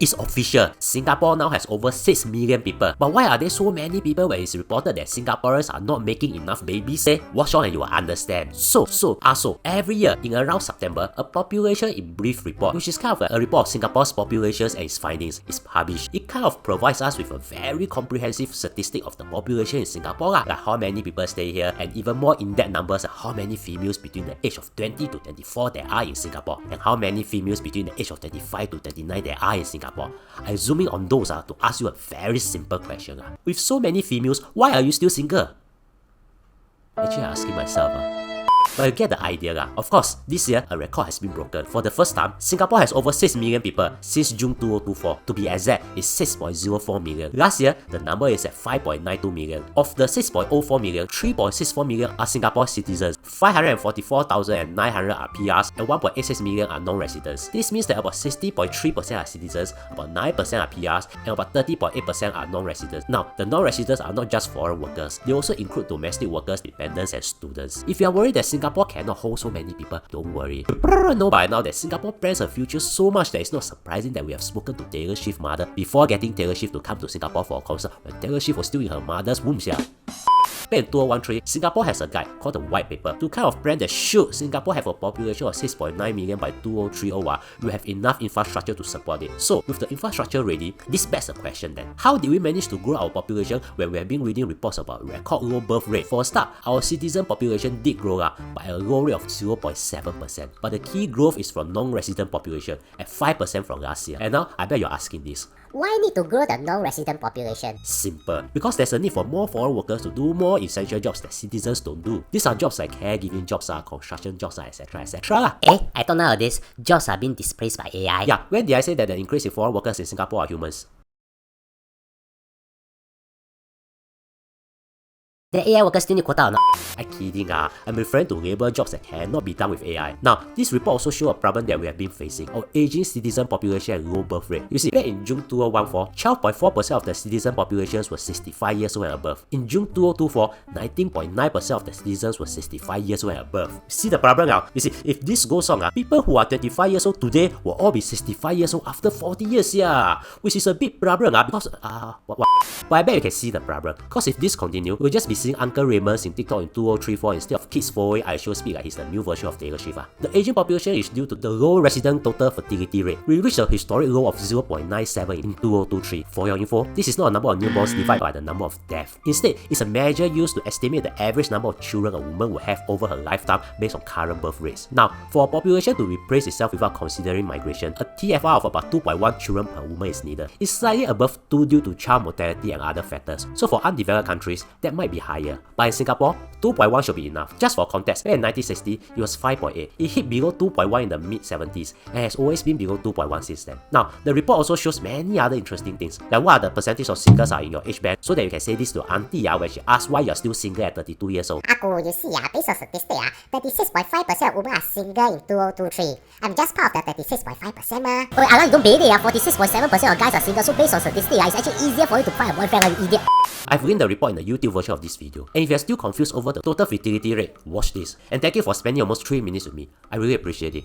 It's official. Singapore now has over 6 million people. But why are there so many people when it's reported that Singaporeans are not making enough babies? Watch on and you will understand. So, every year in around September, a population in brief report, which is kind of a report of Singapore's populations and its findings, is published. It kind of provides us with a very comprehensive statistic of the population in Singapore, like how many people stay here, and even more in-depth numbers of how many females between the age of 20 to 24 there are in Singapore, and how many females between the age of 25 to 39 there are in Singapore. I'm zooming on those to ask you a very simple question. With so many females, why are you still single? Actually, I'm asking myself. But you get the idea. Of course, this year, a record has been broken. For the first time, Singapore has over 6 million people since June 2024. To be exact, it's 6.04 million. Last year, the number is at 5.92 million. Of the 6.04 million, 3.64 million are Singapore citizens, 544,900 are PRs, and 1.86 million are non-residents. This means that about 60.3% are citizens, about 9% are PRs, and about 30.8% are non-residents. Now, the non-residents are not just foreign workers. They also include domestic workers, dependents, and students. If you are worried that Singapore cannot hold so many people, don't worry. You know by now that Singapore plans her future so much that it's not surprising that we have spoken to Taylor Swift's mother before getting Taylor Swift to come to Singapore for a concert when Taylor Swift was still in her mother's womb. Back in 2013, Singapore has a guide called the White Paper to kind of plan that should Singapore have a population of 6.9 million by 2030, we have enough infrastructure to support it. So, with the infrastructure ready, this begs a question then. How did we manage to grow our population when we have been reading reports about record low birth rate? For a start, our citizen population did grow by a low rate of 0.7%. But the key growth is from non-resident population at 5% from last year. And now, I bet you're asking this. Why need to grow the non-resident population? Simple. Because there's a need for more foreign workers to do more essential jobs that citizens don't do. These are jobs like caregiving jobs, construction jobs, etc. etc. I thought nowadays jobs are being displaced by AI. Yeah, when did I say that the increase in foreign workers in Singapore are humans? The AI workers still need quota or not? I'm kidding. I'm referring to labour jobs that cannot be done with AI. Now, this report also shows a problem that we have been facing: our aging citizen population and low birth rate. You see, back in June 2014, 12.4% of the citizen populations were 65 years old and above. In June 2024, 19.9% of the citizens were 65 years old and above. See the problem now? You see, if this goes on, people who are 25 years old today will all be 65 years old after 40 years, which is a big problem, because, But I bet you can see the problem. Because if this continues, we'll just be seeing Uncle Raymond in TikTok in 2034 instead of kids following IShowSpeed like he's the new version of Taylor Swift. The aging population is due to the low resident total fertility rate. We reached a historic low of 0.97 in 2023. For your info, this is not a number of newborns divided by the number of deaths. Instead, it's a measure used to estimate the average number of children a woman will have over her lifetime based on current birth rates. Now, for a population to replace itself without considering migration, a TFR of about 2.1 children per woman is needed. It's slightly above 2 due to child mortality and other factors. So for undeveloped countries, that might be higher. But in Singapore, 2.1 should be enough. Just for context, back in 1960, it was 5.8. It hit below 2.1 in the mid-70s and has always been below 2.1 since then. Now, the report also shows many other interesting things, like what are the percentage of singles are in your age band, so that you can say this to auntie when she asks why you're still single at 32 years old. You see, based on statistics, 36.5% of women are single in 2023. I'm just part of the 36.5%. Oh, Alan, don't believe it, 46.7% of guys are single, so based on statistics, it's actually easier for you to find a boyfriend, like you idiot. I've linked the report in the YouTube version of this video. And if you're still confused over the total fertility rate, watch this. And thank you for spending almost 3 minutes with me. I really appreciate it.